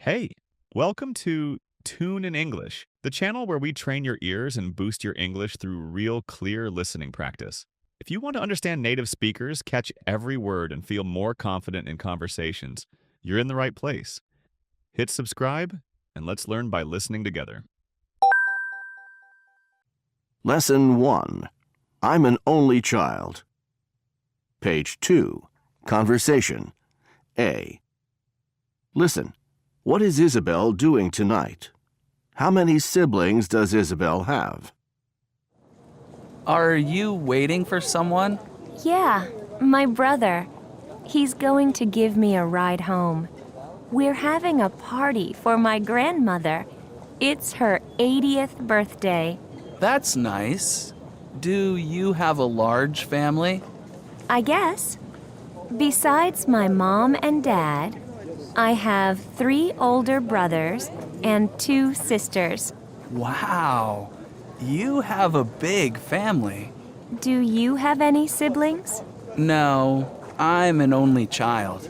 Hey, welcome to Tune in English, the channel where we train your ears and boost your English through real clear listening practice. If you want to understand native speakers, catch every word, and feel more confident in conversations, you're in the right place. Hit subscribe, and let's learn by listening together. Lesson 1. I'm an only child. Page 2. Conversation. A. Listen. What is Isabel doing tonight? How many siblings does Isabel have? Are you waiting for someone? Yeah, my brother. He's going to give me a ride home. We're having a party for my grandmother. It's her 80th birthday. That's nice. Do you have a large family? I guess. Besides my mom and dad, I have 3 older brothers and 2 sisters. Wow, you have a big family. Do you have any siblings? No, I'm an only child.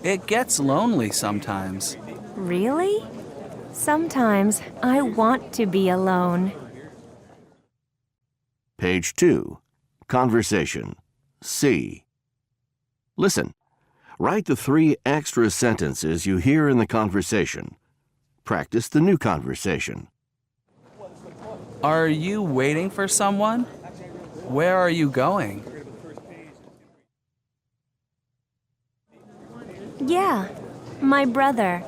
It gets lonely sometimes. Really? Sometimes I want to be alone. Page 2. Conversation. C. Listen. Write the 3 extra sentences you hear in the conversation. Practice the new conversation. Are you waiting for someone? Where are you going? Yeah, my brother.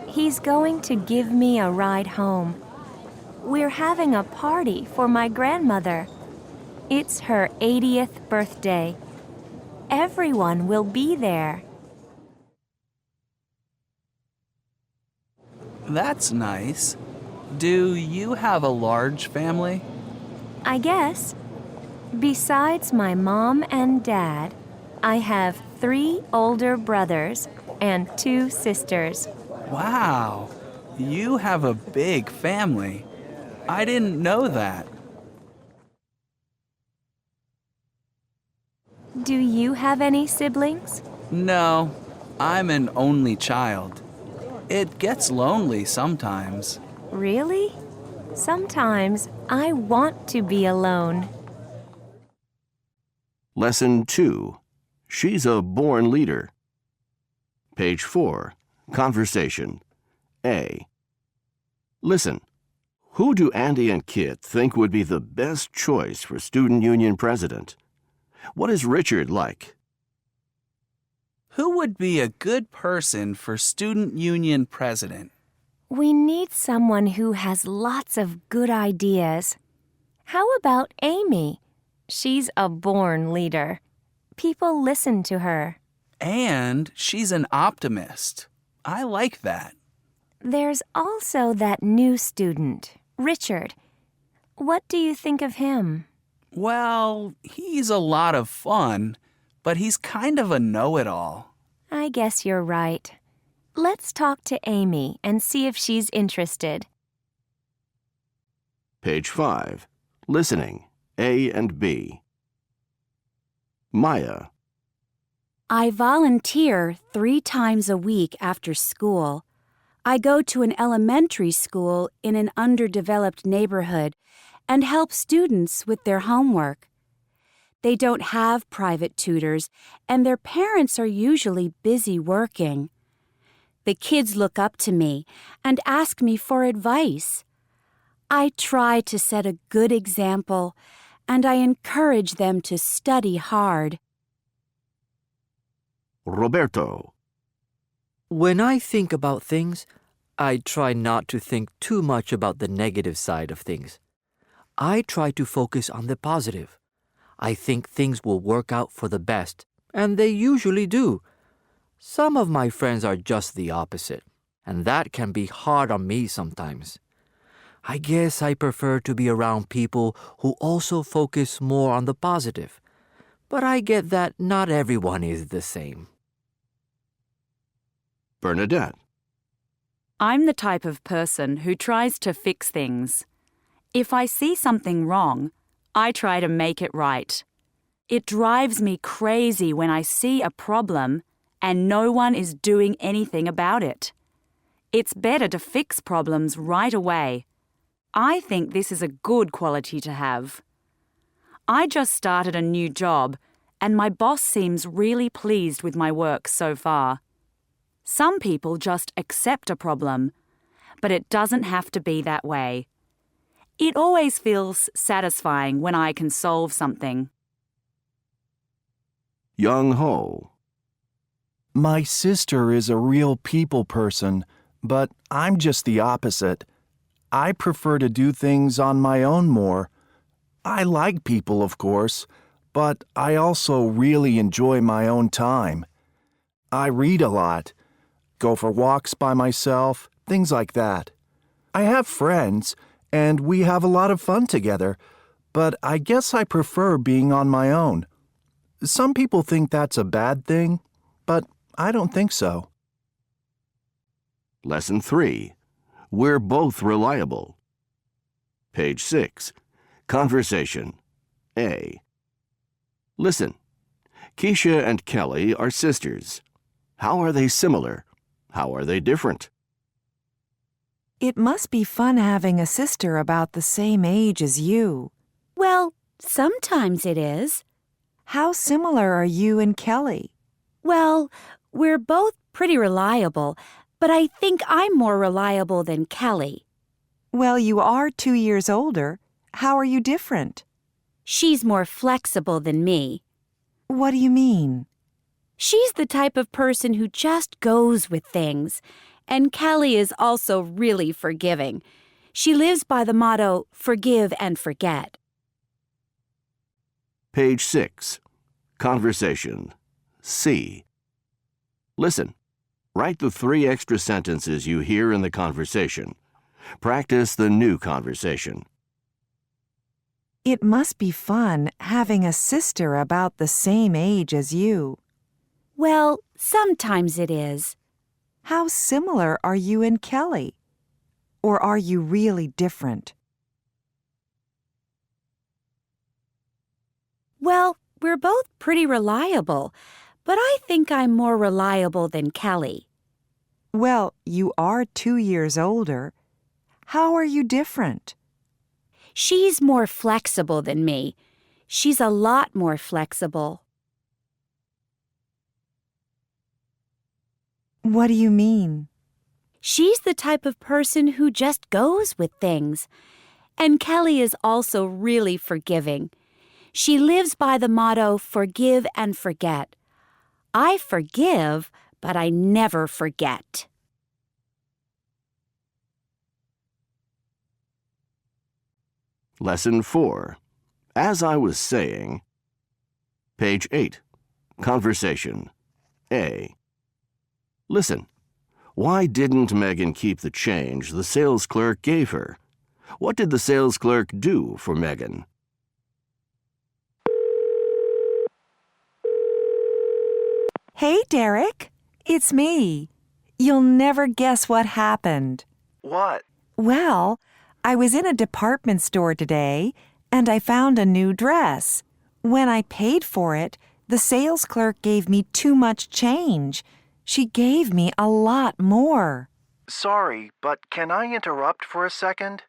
He's going to give me a ride home. We're having a party for my grandmother. It's her 80th birthday. Everyone will be there. That's nice. Do you have a large family? I guess. Besides my mom and dad, I have 3 older brothers and 2 sisters. Wow, you have a big family. I didn't know that. Do you have any siblings? No, I'm an only child. It gets lonely sometimes. Really? Sometimes I want to be alone. Lesson 2. She's a born leader. Page 4. Conversation. A. Listen. Who do Andy and Kit think would be the best choice for Student Union President? What is Richard like? Who would be a good person for Student Union President? We need someone who has lots of good ideas. How about Amy? She's a born leader. People listen to her. And she's an optimist. I like that. There's also that new student, Richard. What do you think of him? Well, he's a lot of fun, but he's kind of a know-it-all. I guess you're right. Let's talk to Amy and see if she's interested. Page 5. Listening. A and B. Maya. I volunteer 3 times a week after school. I go to an elementary school in an underdeveloped neighborhood and help students with their homework. They don't have private tutors, and their parents are usually busy working. The kids look up to me and ask me for advice. I try to set a good example, and I encourage them to study hard. Roberto. When I think about things, I try not to think too much about the negative side of things. I try to focus on the positive. I think things will work out for the best, and they usually do. Some of my friends are just the opposite, and that can be hard on me sometimes. I guess I prefer to be around people who also focus more on the positive, but I get that not everyone is the same. Bernadette. I'm the type of person who tries to fix things. If I see something wrong, I try to make it right. It drives me crazy when I see a problem and no one is doing anything about it. It's better to fix problems right away. I think this is a good quality to have. I just started a new job, and my boss seems really pleased with my work so far. Some people just accept a problem, but it doesn't have to be that way. It always feels satisfying when I can solve something. Young Ho. My sister is a real people person, but I'm just the opposite. I prefer to do things on my own more. I like people, of course, but I also really enjoy my own time. I read a lot, go for walks by myself, things like that. I have friends, and we have a lot of fun together, but I guess I prefer being on my own. Some people think that's a bad thing, but I don't think so. Lesson 3. We're both reliable. Page 6. Conversation. A. Listen. Keisha and Kelly are sisters. How are they similar? How are they different? It must be fun having a sister about the same age as you. Well, sometimes it is. How similar are you and Kelly? Well, we're both pretty reliable, but I think I'm more reliable than Kelly. Well, you are 2 years older. How are you different? She's more flexible than me. What do you mean? She's the type of person who just goes with things. And Kelly is also really forgiving. She lives by the motto, forgive and forget. Page 6. Conversation. C. Listen. Write the 3 extra sentences you hear in the conversation. Practice the new conversation. It must be fun having a sister about the same age as you. Well, sometimes it is. How similar are you and Kelly? Or are you really different? Well, we're both pretty reliable, but I think I'm more reliable than Kelly. Well, you are 2 years older. How are you different? She's more flexible than me. She's a lot more flexible. What do you mean? She's the type of person who just goes with things. And Kelly is also really forgiving. She lives by the motto, forgive and forget. I forgive, but I never forget. Lesson 4. As I was saying. Page 8. Conversation. A. Listen. Why didn't Megan keep the change the sales clerk gave her? What did the sales clerk do for Megan? Hey, Derek. It's me. You'll never guess what happened. What? Well, I was in a department store today, and I found a new dress. When I paid for it, the sales clerk gave me too much change. She gave me a lot more. Sorry, but can I interrupt for a second?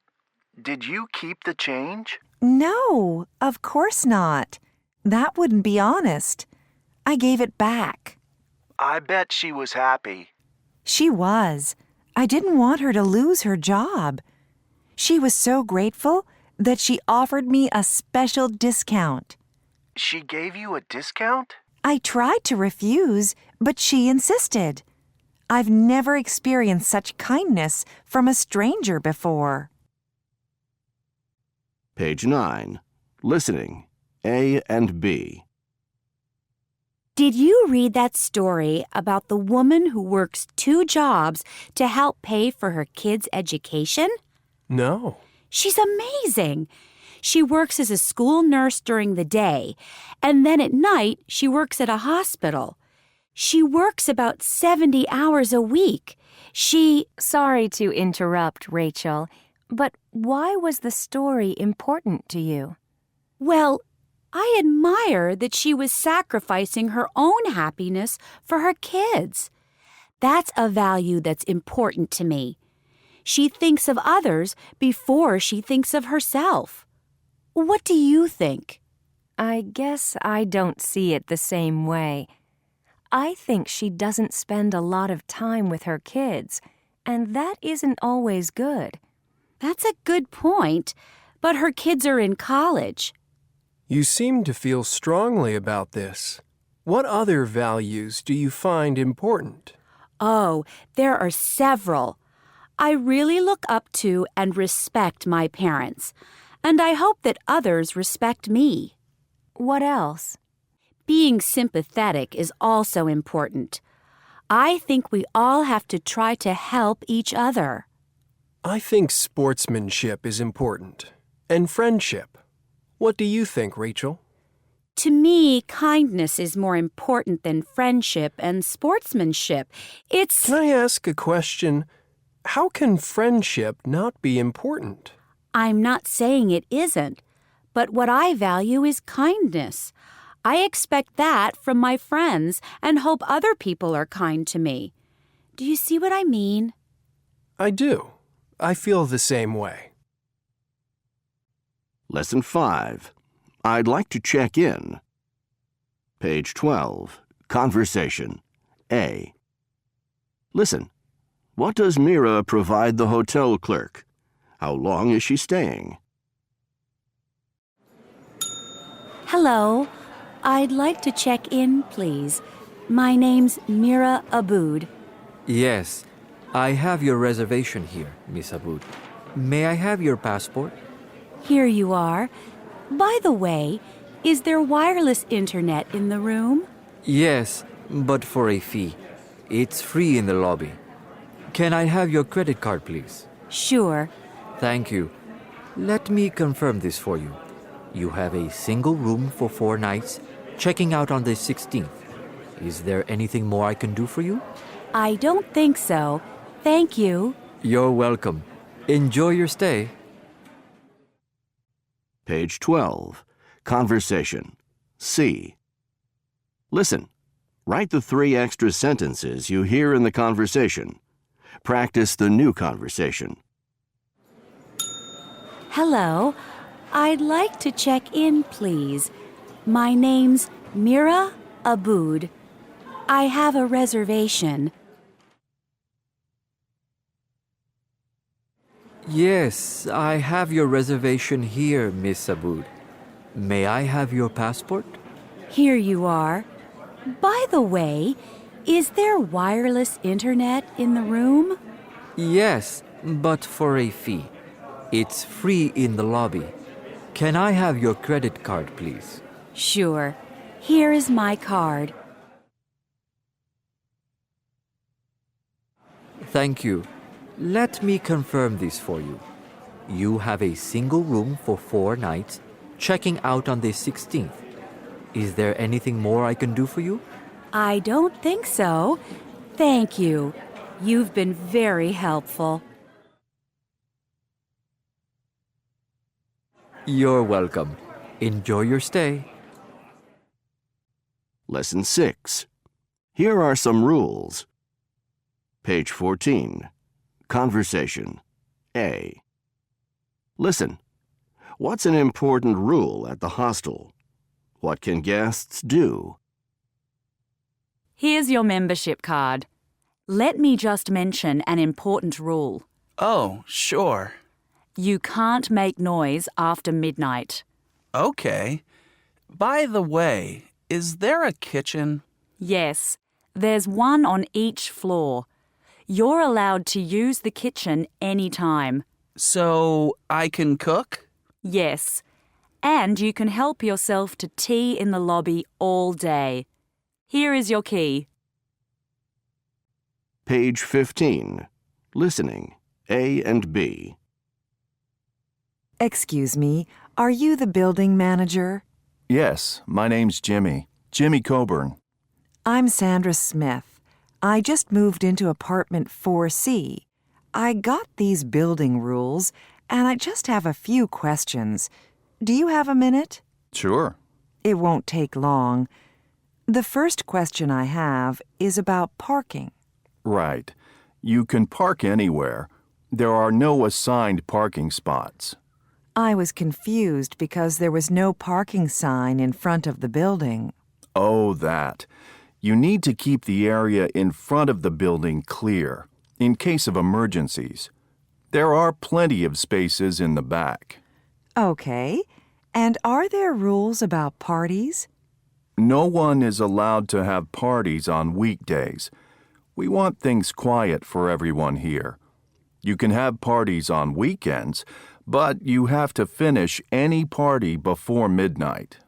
Did you keep the change? No, of course not. That wouldn't be honest. I gave it back. I bet she was happy. She was. I didn't want her to lose her job. She was so grateful that she offered me a special discount. She gave you a discount? I tried to refuse, but she insisted. I've never experienced such kindness from a stranger before. Page 9. Listening. A and B. Did you read that story about the woman who works 2 jobs to help pay for her kids' education? No. She's amazing. She works as a school nurse during the day, and then at night she works at a hospital. She works about 70 hours a week. Sorry to interrupt, Rachel, but why was the story important to you? Well, I admire that she was sacrificing her own happiness for her kids. That's a value that's important to me. She thinks of others before she thinks of herself. What do you think? I guess I don't see it the same way. I think she doesn't spend a lot of time with her kids, and that isn't always good. That's a good point, but her kids are in college. You seem to feel strongly about this. What other values do you find important? Oh, there are several. I really look up to and respect my parents, and I hope that others respect me. What else? Being sympathetic is also important. I think we all have to try to help each other. I think sportsmanship is important, and friendship. What do you think, Rachel? To me, kindness is more important than friendship and sportsmanship. Can I ask a question? How can friendship not be important? I'm not saying it isn't, but what I value is kindness. I expect that from my friends and hope other people are kind to me. Do you see what I mean? I do. I feel the same way. Lesson 5. I'd like to check in. Page 12. Conversation. A. Listen. What does Mira provide the hotel clerk? How long is she staying? Hello. I'd like to check in, please. My name's Mira Abood. Yes, I have your reservation here, Miss Abood. May I have your passport? Here you are. By the way, is there wireless internet in the room? Yes, but for a fee. It's free in the lobby. Can I have your credit card, please? Sure. Thank you. Let me confirm this for you. You have a single room for 4 nights, checking out on the 16th. Is there anything more I can do for you? I don't think so. Thank you. You're welcome. Enjoy your stay. Page 12. Conversation. C. Listen. Write the 3 extra sentences you hear in the conversation. Practice the new conversation. Hello. I'd like to check in, please. My name's Mira Abood. I have a reservation. Yes, I have your reservation here, Miss Abood. May I have your passport? Here you are. By the way, is there wireless internet in the room? Yes, but for a fee. It's free in the lobby. Can I have your credit card, please? Sure. Here is my card. Thank you. Let me confirm this for you. You have a single room for 4 nights, checking out on the 16th. Is there anything more I can do for you? I don't think so. Thank you. You've been very helpful. You're welcome. Enjoy your stay. Lesson 6. Here are some rules. Page 14. Conversation. A. Listen. What's an important rule at the hostel? What can guests do? Here's your membership card. Let me just mention an important rule. Oh, sure. You can't make noise after midnight. Okay. By the way, is there a kitchen? Yes, there's one on each floor. You're allowed to use the kitchen anytime. So I can cook? Yes, and you can help yourself to tea in the lobby all day. Here is your key. Page 15. Listening. A and B. Excuse me, are you the building manager? Yes, my name's Jimmy. Jimmy Coburn. I'm Sandra Smith. I just moved into apartment 4C. I got these building rules, and I just have a few questions. Do you have a minute? Sure. It won't take long. The first question I have is about parking. Right. You can park anywhere. There are no assigned parking spots. I was confused because there was no parking sign in front of the building. Oh, that. You need to keep the area in front of the building clear, in case of emergencies. There are plenty of spaces in the back. Okay. And are there rules about parties? No one is allowed to have parties on weekdays. We want things quiet for everyone here. You can have parties on weekends, but you have to finish any party before midnight.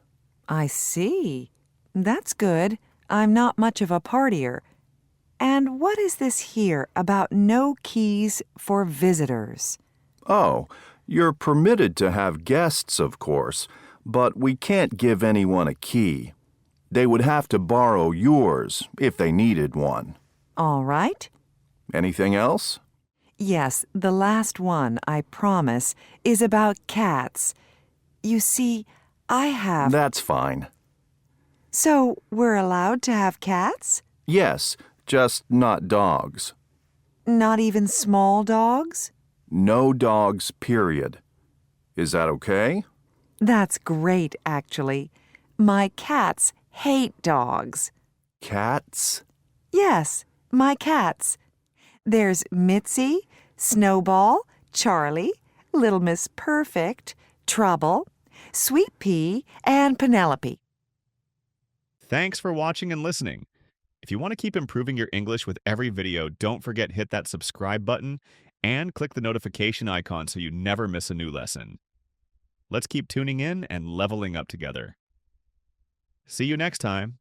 I see. That's good. I'm not much of a partier. And what is this here about no keys for visitors? Oh, you're permitted to have guests, of course, but we can't give anyone a key. They would have to borrow yours if they needed one. All right. Anything else? Yes, the last one, I promise, is about cats. You see, I have... That's fine. So, we're allowed to have cats? Yes, just not dogs. Not even small dogs? No dogs, period. Is that okay? That's great, actually. My cats hate dogs. Cats? Yes, my cats. There's Mitzi, Snowball, Charlie, Little Miss Perfect, Trouble, Sweet Pea, and Penelope. Thanks for watching and listening. If you want to keep improving your English with every video, don't forget hit that subscribe button and click the notification icon so you never miss a new lesson. Let's keep tuning in and leveling up together. See you next time.